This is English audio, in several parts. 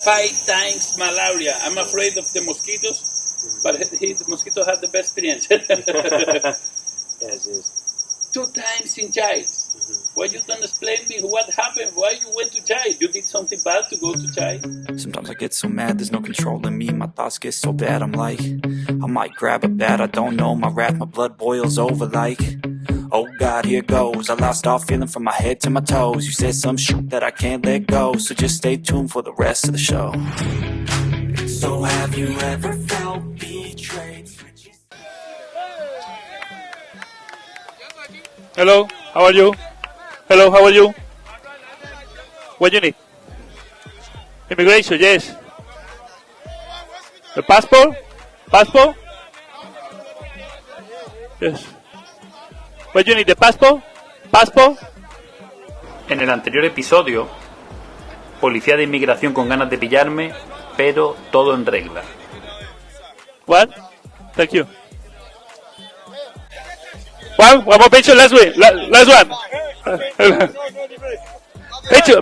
5 times malaria. I'm afraid of the mosquitoes, but the mosquitoes have the best experience. Yes. 2 times in jail. Why you don't explain me what happened? Why you went to jail? You did something bad to go to jail? Sometimes I get so mad, there's no controlling me. My thoughts get so bad, I'm like, I might grab a bat, I don't know. My wrath, my blood boils over like, oh God, here goes. I lost all feeling from my head to my toes. You said some shit that I can't let go, so just stay tuned for the rest of the show. So have you ever felt betrayed? Hello, how are you? Hello, how are you? What you need? Immigration, yes. The passport? Passport? Yes. What you need? The passport? Passport? En el anterior episodio, policía de inmigración con ganas de pillarme, pero todo en regla. What? Thank you. One more picture, last one. Last one. Picture.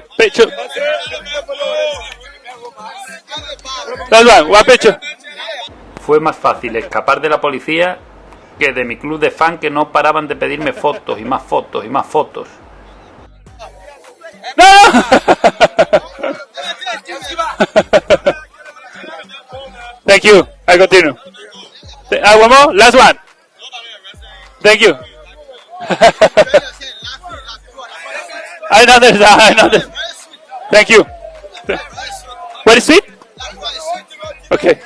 Last one picture. Fue más fácil escapar de la policía que de mi club de fan que no paraban de pedirme fotos y más fotos y más fotos. ¡No! Thank you. I continue. One more. Last one. Thank you. I know this. Thank you. What is it? Okay.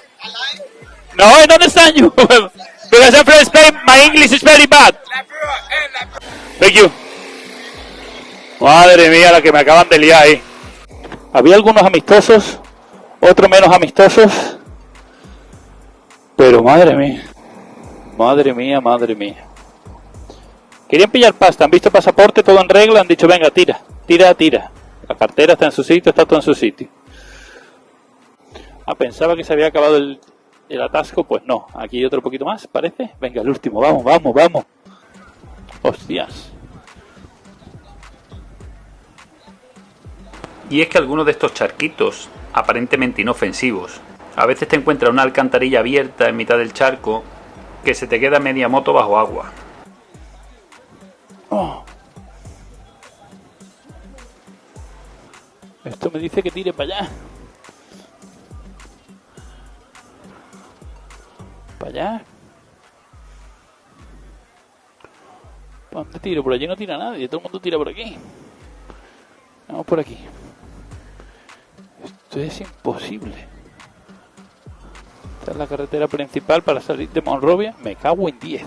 No, I don't understand you. Because I'm from Spain, my English is very bad. Thank you. Madre mía, la que me acaban de liar ahí. Había algunos amistosos, otros menos amistosos. Pero madre mía. Madre mía. Querían pillar pasta, han visto pasaporte, todo en regla, han dicho, venga, tira. La cartera está en su sitio, está todo en su sitio. Pensaba que se había acabado el atasco, pues no. Aquí hay otro poquito más, parece. Venga, el último, vamos. Hostias. Y es que algunos de estos charquitos, aparentemente inofensivos, a veces te encuentras una alcantarilla abierta en mitad del charco que se te queda media moto bajo agua. Oh. Esto me dice que tire para allá. ¿Para allá? ¿Para dónde tiro? Por allí no tira nadie, todo el mundo tira por aquí. Vamos por aquí. Esto es imposible. Esta es la carretera principal para salir de Monrovia. Me cago en 10.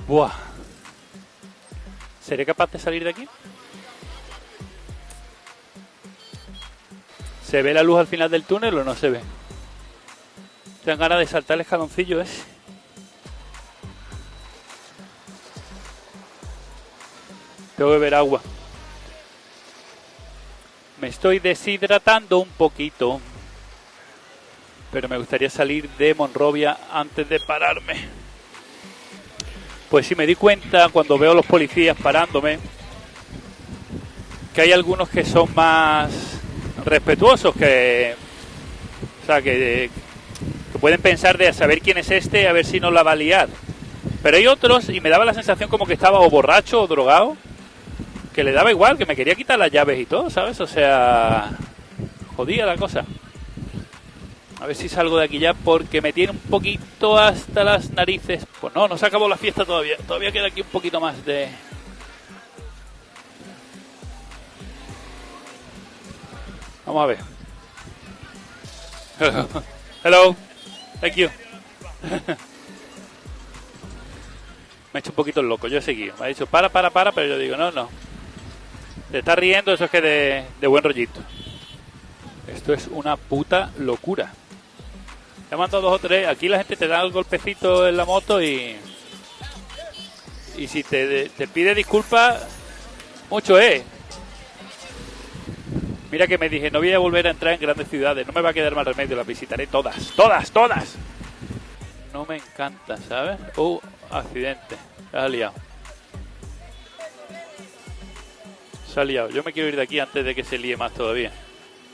Buah. ¿Seré capaz de salir de aquí? ¿Se ve la luz al final del túnel o no se ve? Tengo ganas de saltar el escaloncillo ese. Tengo que beber agua. Me estoy deshidratando un poquito. Pero me gustaría salir de Monrovia antes de pararme. Pues sí, me di cuenta cuando veo a los policías parándome que hay algunos que son más respetuosos, que pueden pensar de saber quién es este, a ver si no la va a liar. Pero hay otros, y me daba la sensación como que estaba o borracho o drogado, que le daba igual, que me quería quitar las llaves y todo, ¿sabes? O sea, jodía la cosa. A ver si salgo de aquí ya porque me tiene un poquito hasta las narices. Pues no se acabó la fiesta todavía. Todavía queda aquí un poquito más de... Vamos a ver. Hello. Thank you. Me ha hecho un poquito el loco. Yo he seguido. Me ha dicho para, pero yo digo no. Te estás riendo, eso es que de buen rollito. Esto es una puta locura. He mandado 2 o 3. Aquí la gente te da el golpecito en la moto y Y si te pide disculpas, mucho es. Mira que me dije, no voy a volver a entrar en grandes ciudades, no me va a quedar más remedio, las visitaré todas, todas, todas. No me encanta, ¿sabes? Accidente, se ha liado. Se ha liado, yo me quiero ir de aquí antes de que se líe más todavía.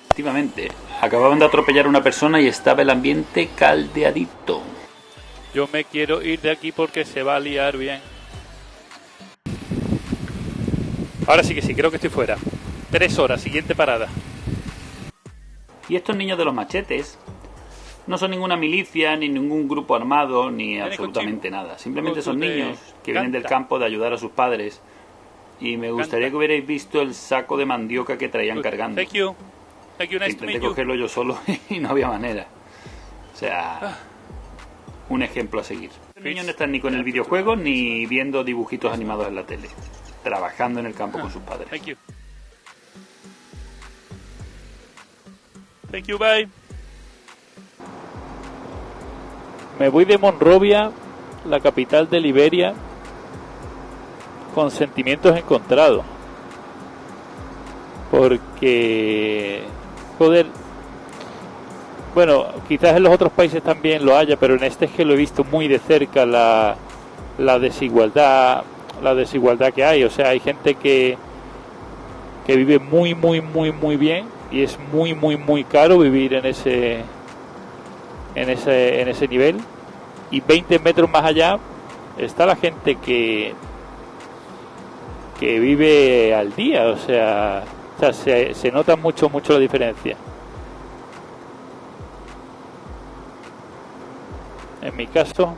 Efectivamente, acababan de atropellar a una persona y estaba el ambiente caldeadito. Yo me quiero ir de aquí porque se va a liar bien. Ahora sí que sí, creo que estoy fuera. 3 horas, siguiente parada. Y estos niños de los machetes no son ninguna milicia, ni ningún grupo armado, ni absolutamente nada. Simplemente son niños que vienen del campo de ayudar a sus padres. Y me gustaría que hubierais visto el saco de mandioca que traían cargando. Thank you. Thank you, nice to meet Intenté you. cogerlo yo solo y no había manera. O sea, un ejemplo a seguir. Los niños no están ni con el videojuego ni viendo dibujitos animados en la tele. Trabajando en el campo con sus padres. Thank you. Thank you, bye. Me voy de Monrovia, la capital de Liberia, con sentimientos encontrados. Porque, joder, bueno, quizás en los otros países también lo haya, pero en este es que lo he visto muy de cerca la desigualdad que hay. O sea, hay gente que vive muy bien y es muy caro vivir en ese nivel, y 20 metros más allá está la gente que vive al día. O sea se nota mucho la diferencia. En mi caso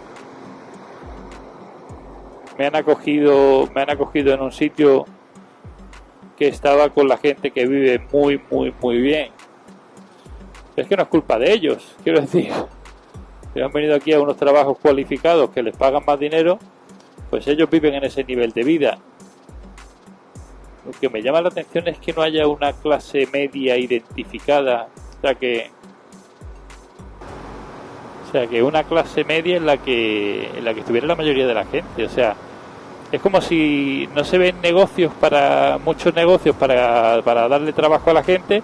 me han acogido en un sitio que estaba con la gente que vive muy bien. Es que no es culpa de ellos, quiero decir, que han venido aquí a unos trabajos cualificados que les pagan más dinero, pues ellos viven en ese nivel de vida. Lo que me llama la atención es que no haya una clase media identificada, o sea que una clase media en la que estuviera la mayoría de la gente. O sea, es como si no se ven muchos negocios para darle trabajo a la gente.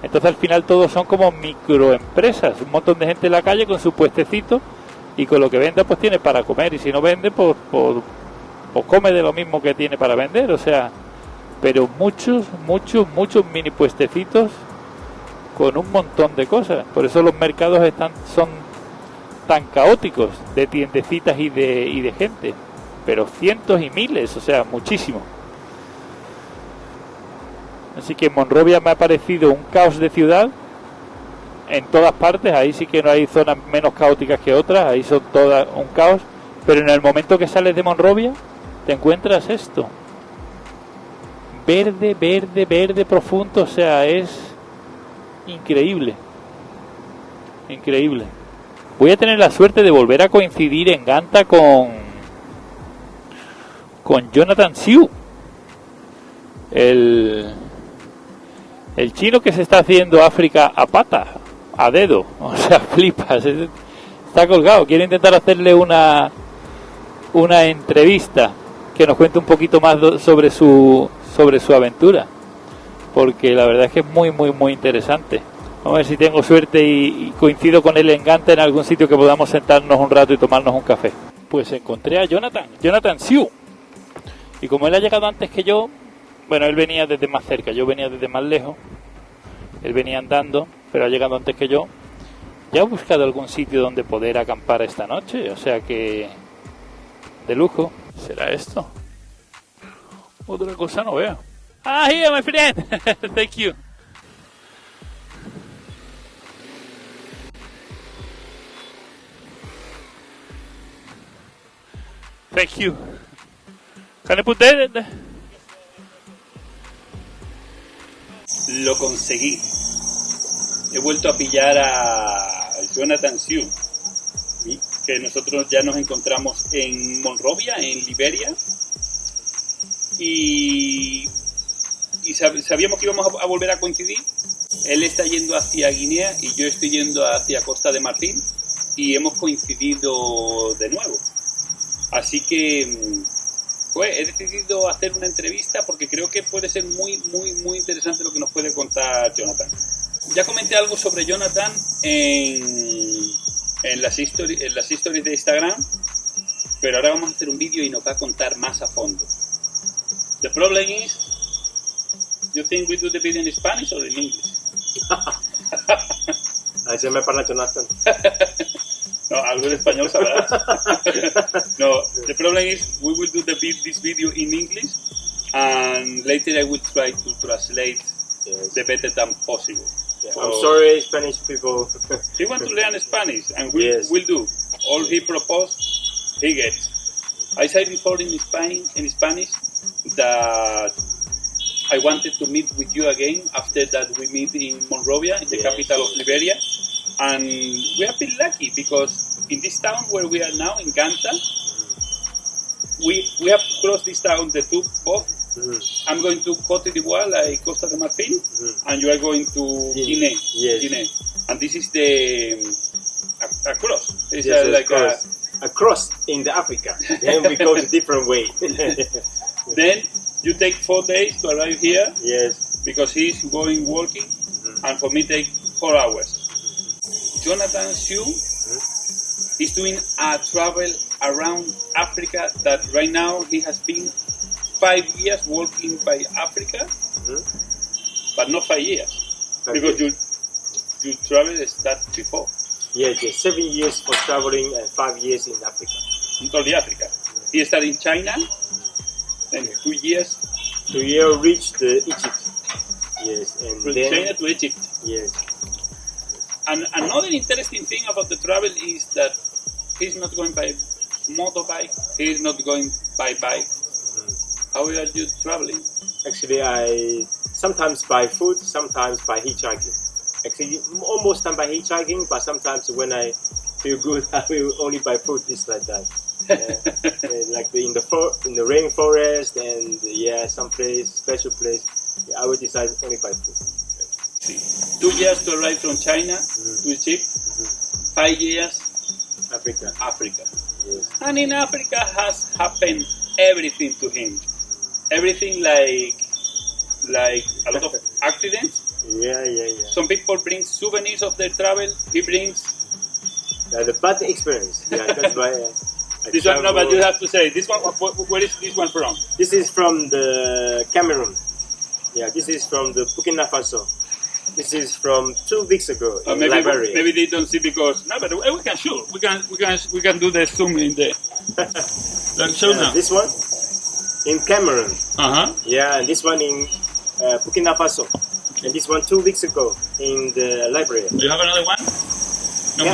Entonces al final todos son como microempresas, un montón de gente en la calle con su puestecito, y con lo que venda pues tiene para comer, y si no vende pues come de lo mismo que tiene para vender. O sea, pero muchos mini puestecitos con un montón de cosas. Por eso los mercados son tan caóticos de tiendecitas y de gente, pero cientos y miles, o sea, muchísimo. Así que Monrovia me ha parecido un caos de ciudad en todas partes. Ahí sí que no hay zonas menos caóticas que otras, ahí son todas un caos, pero en el momento que sales de Monrovia te encuentras esto, verde profundo. O sea, es increíble. Voy a tener la suerte de volver a coincidir en Ganta con Jonathan Siu, el chino que se está haciendo África a pata, a dedo. O sea, flipas, está colgado. Quiero intentar hacerle una entrevista que nos cuente un poquito más sobre su aventura, porque la verdad es que es muy interesante. Vamos a ver si tengo suerte y coincido con él en Ganta en algún sitio que podamos sentarnos un rato y tomarnos un café. Pues encontré a Jonathan Siu, y como él ha llegado antes que yo, bueno, él venía desde más cerca, yo venía desde más lejos, él venía andando, pero ha llegado antes que yo. Ya he buscado algún sitio donde poder acampar esta noche, o sea que de lujo. ¿Será esto? Otra cosa no veo. Ah, here, my friend. Thank you. Thank you. Can I put that? Lo conseguí. He vuelto a pillar a Jonathan Siu, ¿sí? Que nosotros ya nos encontramos en Monrovia, en Liberia, y sabíamos que íbamos a volver a coincidir. Él está yendo hacia Guinea y yo estoy yendo hacia Costa de Marfil, y hemos coincidido de nuevo. Así que Pues he decidido hacer una entrevista porque creo que puede ser muy interesante lo que nos puede contar Jonathan. Ya comenté algo sobre Jonathan en las stories de Instagram, pero ahora vamos a hacer un vídeo y nos va a contar más a fondo. The problem is, you think we do the video in Spanish or in English? Así me parla Jonathan. No, algo de español sabrás. No, the problem is we will do this video in English, and later I will try to translate the better than possible. Yeah, I'm sorry, Spanish people. He wants to learn Spanish, and we will do. All he proposed, he gets. I said before in Spanish that I wanted to meet with you again after that we meet in Monrovia, in the capital of Liberia. And we have been lucky because in this town where we are now, in Ganta, we have crossed this town, the two both. I'm going to Costa de Costa de Marfil, and you are going to Guinea. Guinea. And this is a cross. It's a cross in the Africa. Then we go to different way. Then you take 4 days to arrive here. Yes. Because he's going walking, and for me take 4 hours. Jonathan Xu is doing a travel around Africa that right now he has been 5 years walking by Africa, but not 5 years. Because you travel start before. Yes, 7 years for traveling and 5 years in Africa. Not only Africa. He started in China, and 2 years. 2 years reached Egypt. Yes, and From then China to Egypt. Yes. And another interesting thing about the travel is that he's not going by motorbike, he's not going by bike. How are you traveling? Actually, I sometimes by foot, sometimes by hitchhiking. Actually, almost time by hitchhiking, but sometimes when I feel good, I will only by foot. It's like that. Like in the rainforest and some place, special place, I will decide only by foot. 2 years to arrive from China to Egypt, 5 years Africa. Yes. And in Africa has happened everything to him. Everything like a lot of accidents. Yeah. Some people bring souvenirs of their travel. He brings the bad experience. Yeah, that's why. This one, no, but you have to say this one. Where is this one from? This is from the Cameroon. Yeah, this is from the Burkina Faso. This is from 2 weeks ago in Liberia. Maybe they don't see because no, but we can show. We can do the zoom in the. Show now. This one in Cameroon. Yeah, and this one in Burkina Faso, and this one 2 weeks ago in the Liberia. Do you have another one? No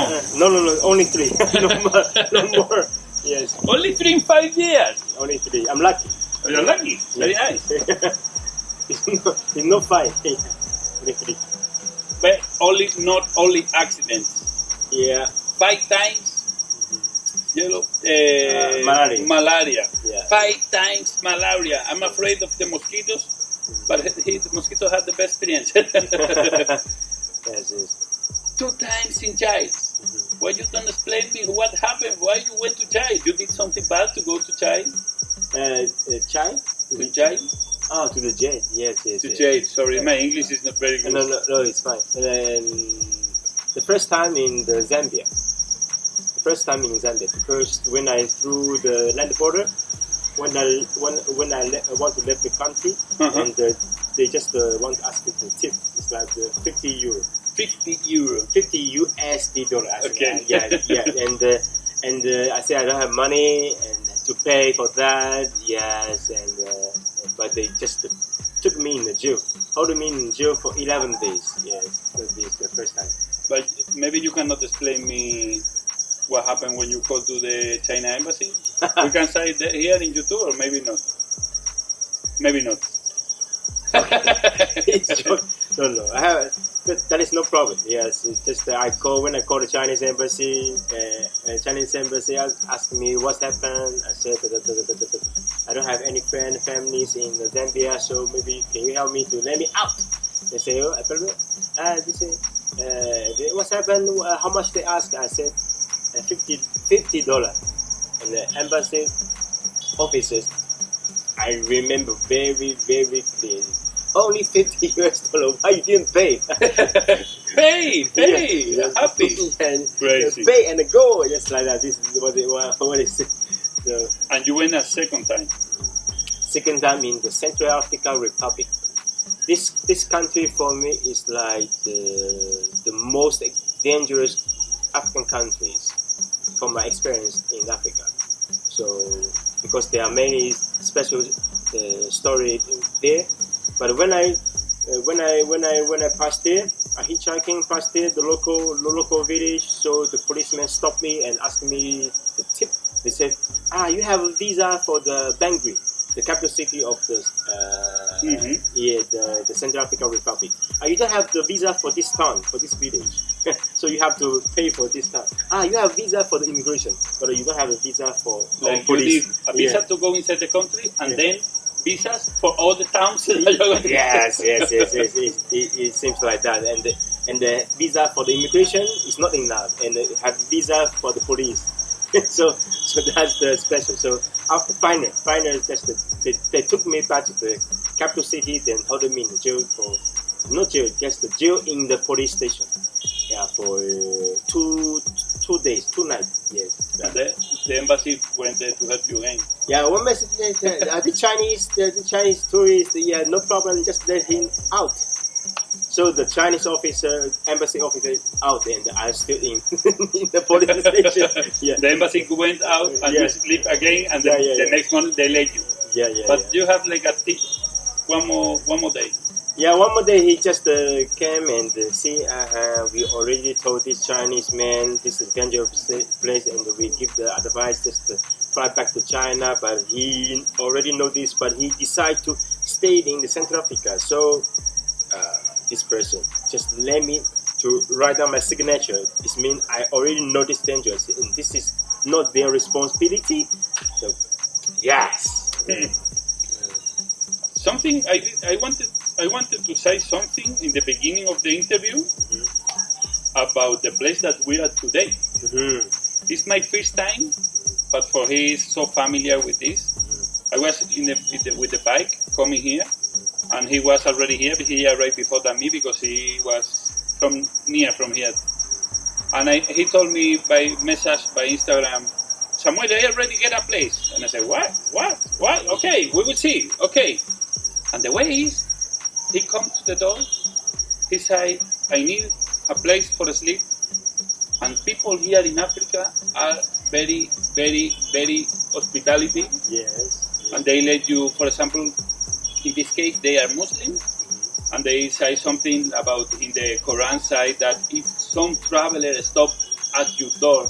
more. No, only 3. no more. Yes. Only 3 in 5 years. Only 3. I'm lucky. Oh, you're lucky. Very nice. It's not 5. Only 3. But not only accidents. Yeah. 5 times. Malaria. Yeah. 5 times malaria. I'm afraid of the mosquitoes, but the mosquitoes have the best experience. Yes. 2 times in jail. Why you don't explain me what happened? Why you went to jail? You did something bad to go to jail? Jail? To jail? Oh, to the jail. Yes. To jail. Sorry, my English is not very good. No, it's fine. The first time in Zambia. Because when I through the land border, when I want to leave the country, and they just want to ask me to tip. It's like 50 euro. 50 euro. 50 USD dollar. Okay. Yeah. And I say I don't have money and to pay for that. Yes, but they just took me in the jail. Hold me in jail for 11 days. Yes, that is the first time. But maybe you cannot explain me what happened when you call to the China embassy. We can say it here in YouTube, or maybe not. Maybe not. No. That is no problem. Yes, it's just when I call the Chinese embassy, Chinese embassy asked me what's happened. I said I don't have any families in Zambia, so maybe can you help me to let me out? They say, what's happened? How much they ask? I said $50. And the embassy officers I remember very, very clearly. Only $50. Why you didn't pay? Pay, happy. And Crazy. pay and go, just like that. This is what is it? So, And you went a second time. second time in the Central African Republic. This country for me is like the most dangerous African countries from my experience in Africa. So because there are many special stories there, but when I passed there, I hitchhiking past there, the local village. So the policeman stopped me and asked me the tip. They said, you have a visa for the Bangui, the capital city of the the Central African Republic. You don't have the visa for this town, for this village. So you have to pay for this town. You have visa for the immigration, but you don't have a visa for Like police. you need a visa to go inside the country, and then visas for all the towns. Yes. It seems like that. And the visa for the immigration is not enough, and they have visa for the police. so that's the special. So after final, they took me back to the capital city, then held me in the jail for, not jail, just the jail in the police station. Yeah, for 2 days, 2 nights. Yes. And the embassy went there to help you again. Yeah, one message. The Chinese tourist. Yeah, no problem. Just let him out. So the Chinese officer, embassy officer, out, and I'm still in the police station. Yeah. The embassy went out and you sleep again, and the next morning they let you. But you have like a tip, one more day. Yeah, one more day he just came and see. We already told this Chinese man this is dangerous place, and we give the advice just to fly back to China. But he already know this, but he decided to stay in the Central Africa. So this person just let me to write down my signature. This means I already know this dangerous, and this is not their responsibility. So yes. Something I wanted to say something in the beginning of the interview about the place that we are today. It's my first time, but for he is so familiar with this. I was with the bike coming here, and he was already here. He arrived before than me because he was from here. And he told me by message, by Instagram, Samuel, I already get a place. And I said, what? Okay, we will see. Okay. And the way is, he comes to the door, he said, I need a place for sleep. And people here in Africa are very, very, very hospitality. Yes. And they let you, for example, in this case, they are Muslim. And they say something about in the Quran side that if some traveler stop at your door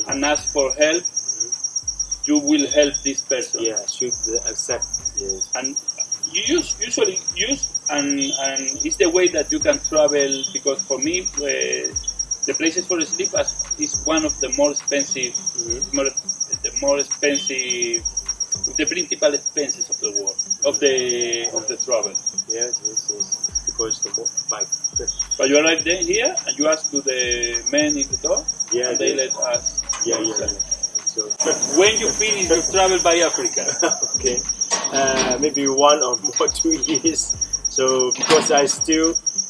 and ask for help, you will help this person. Yeah, should accept. Yes. And you usually use and it's the way that you can travel, because for me the places for sleep is one of the more expensive, the principal expenses of the world of the travel. Yes. Because the bike. But you arrive then here and you ask to the men in the door, and they let us. Yeah. So when you finish your travel by Africa, okay. Maybe 1 or more 2 years. So because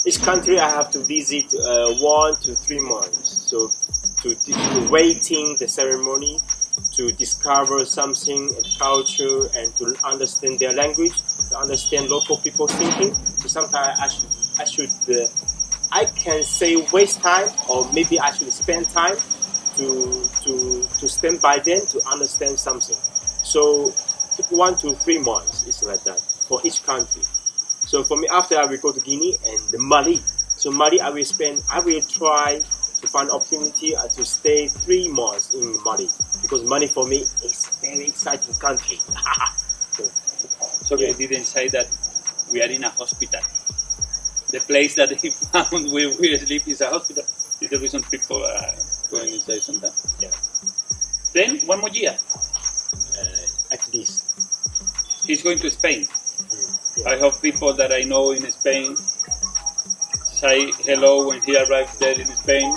each country I have to visit 1 to 3 months. So to waiting the ceremony, to discover something, a culture, and to understand their language, to understand local people thinking. So sometimes I can say waste time, or maybe I should spend time to stand by them to understand something. So 1 to 3 months, it's like that for each country. So for me, after I will go to Guinea and Mali. So Mali, I will try to find opportunity to stay 3 months in Mali, because Mali for me is very exciting country. So they didn't say that we are in a hospital. The place that he found where we sleep is a hospital. It's the reason people are going inside sometimes. Yeah. Then 1 more year. At least. He's going to Spain. Yeah. I have people that I know in Spain say hello when he arrives there in Spain.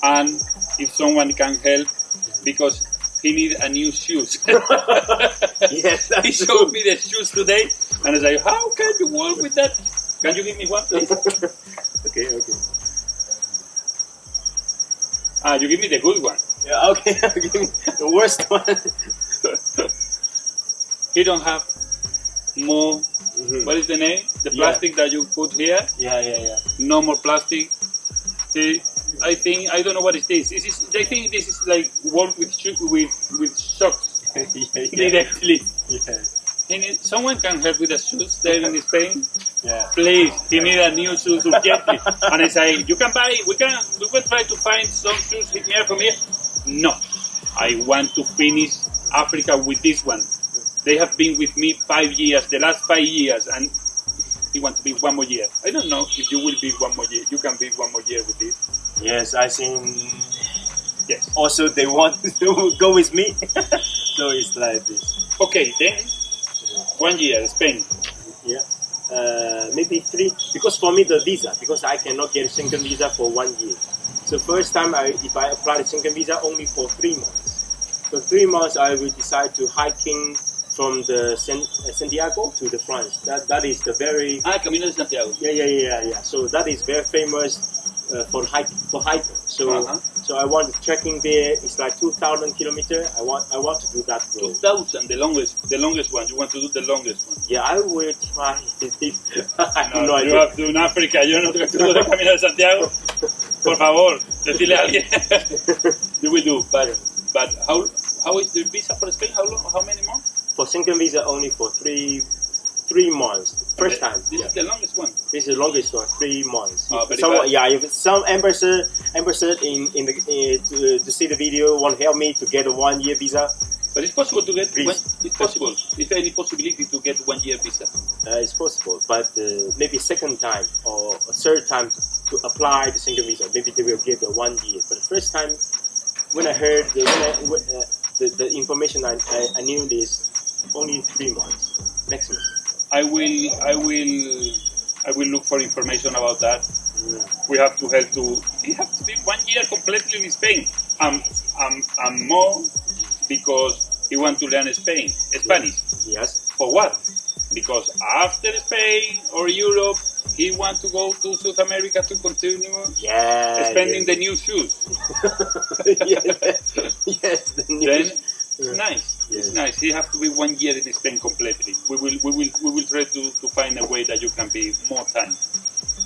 And if someone can help, because he needs a new shoes. Yes, He that's showed me the shoes today, and I was like, how can you walk with that? Can you give me one, please? Okay. You give me the good one. Yeah, okay. Give me the worst one. He don't have more. Mhm. What is the name? The Yeah. plastic that you put here. Yeah. No more plastic. I think I don't know what is this. I think this is like work with socks. Yeah. Directly. Yeah. Someone can help with the shoes there in Spain. Yeah. Please, he need a new shoes urgently. And I say, you can buy. We can try to find some shoes here from here. No, I want to finish Africa with this one. They have been with me 5 years, the last 5 years, and he wants to be 1 more year. I don't know if you will be 1 more year. You can be 1 more year with this. Yes, I think. Yes. Also, they want to go with me, so it's like this. Okay, then 1 year, Spain. Yeah. Maybe 3, because for me the visa, because I cannot get a Schengen visa for 1 year. So first time if I apply the Schengen visa only for 3 months. So 3 months I will decide to hiking from the Santiago to the France. That is the very Camino de Santiago. Yeah. So that is very famous for hiking. So I want trekking there. It's like 2,000 kilometers. I want to do that road. 2,000, the longest one. You want to do the longest one? Yeah, I will try. I have no You idea. have to in Africa. Yo no tengo que todo el Camino de Santiago. Por favor, decirle a alguien. You will do, but how is the visa for Spain? How long? How many more? For Schengen visa only for 3 months. First time. This is the longest one. This is the longest one, 3 months. Very bad. If some ambassador in the to see the video want to help me to get a 1 year visa. But it's possible to get. Please. It's possible. Is there any possibility to get 1 year visa? It's possible, but maybe second time or a third time to apply the Schengen visa, maybe they will give the 1 year. But the first time, when I heard the information, I knew this only 3 months maximum. I will look for information about that. We have to help to. You have to be 1 year completely in Spain. And more because he want to learn Spanish. Yes. For what? Because after Spain or Europe, he want to go to South America to continue spending the new shoes. Yes. The new Then shoes. it's nice. Yes. It's nice. You have to be 1 year in Spain completely. We will try to find a way that you can be more time.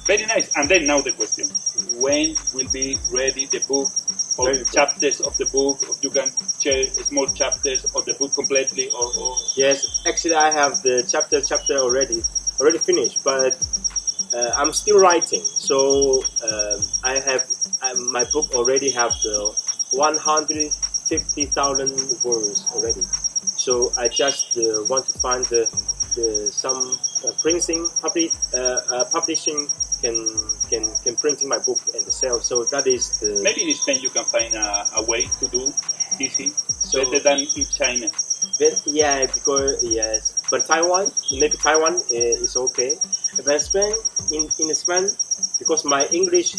Very nice. And then now the question: when will be ready the book or chapters of the book? Or you can share small chapters of the book completely, or Yes, actually I have the chapter already finished, but I'm still writing. So I have my book already have the 150,000 words already. So I just want to find some publishing can printing my book and sell. So that is the. maybe in Spain you can find a way to do easy, So- better than in China. Yeah, because yes, but maybe Taiwan is okay. But Spain, in Spain, because my English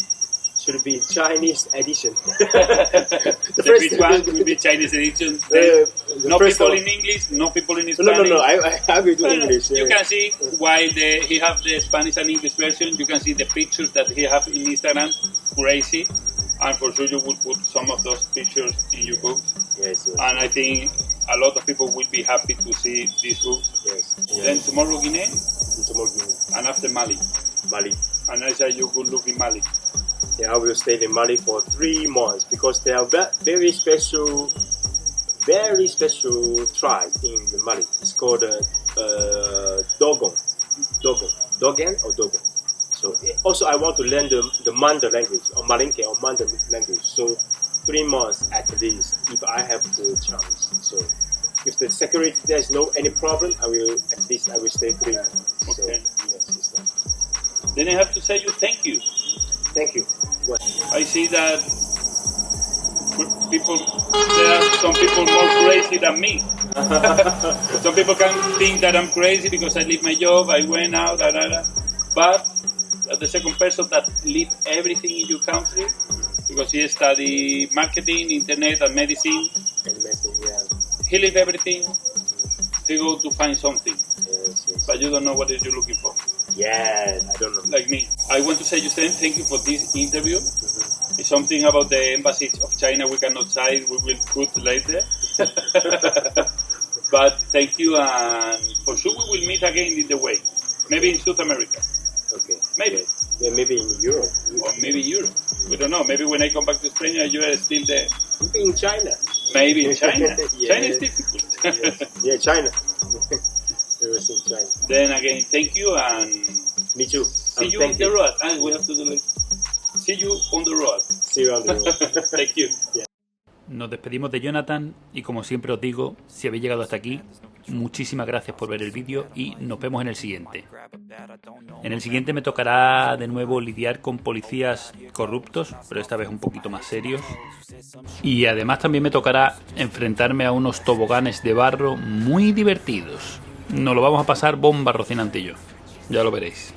should be Chinese edition. The first one will be Chinese edition. Then no people in English, no people in Spanish. No. I will do Well, English. You can see while he have the Spanish and English version. You can see the pictures that he have in Instagram. Crazy, and for sure you will put some of those pictures in your books. Yes. And I think a lot of people will be happy to see these books. Yes. Then tomorrow Guinea, Tomorrow, and after Mali. Mali. And I say you good look in Mali. Yeah, I will stay in Mali for 3 months because they are very special tribe in Mali. It's called Dogon or Dogon. So also I want to learn the Manda language or Malinke or Manda language. So 3 months at least if I have the chance. So if the security there's no any problem, I will stay 3 months. So, Okay. yes, it's that. Then I have to say you thank you. Thank you. What? I see that there are some people more crazy than me. Some people can think that I'm crazy because I leave my job, I went out, but the second person that leave everything in your country because he studied marketing, internet, and medicine. And medicine, yeah. he leave everything to go to find something. Yes. But you don't know what you're looking for. Yeah, I don't know. Like me. I want to say you thank you for this interview. It's something about the embassies of China we cannot say, we will put later. But thank you, and for sure we will meet again in the way. Maybe in South America. Okay. Maybe. Yeah, maybe in Europe. Or maybe Europe. We don't know. Maybe when I come back to Spain, you are still there. Maybe in China. Maybe in China. Yeah. China is difficult. Yes. Yeah, China. It was in China. Then again, thank you, and Me too. see you on the road. And we have to do like, see you on the road. See you on the road. Thank you. Yeah. Nos despedimos de Jonathan y como siempre os digo, si habéis llegado hasta aquí, muchísimas gracias por ver el vídeo y nos vemos en el siguiente. En el siguiente me tocará de nuevo lidiar con policías corruptos, pero esta vez un poquito más serios. Y además también me tocará enfrentarme a unos toboganes de barro muy divertidos. Nos lo vamos a pasar bomba Rocinante y yo. Ya lo veréis.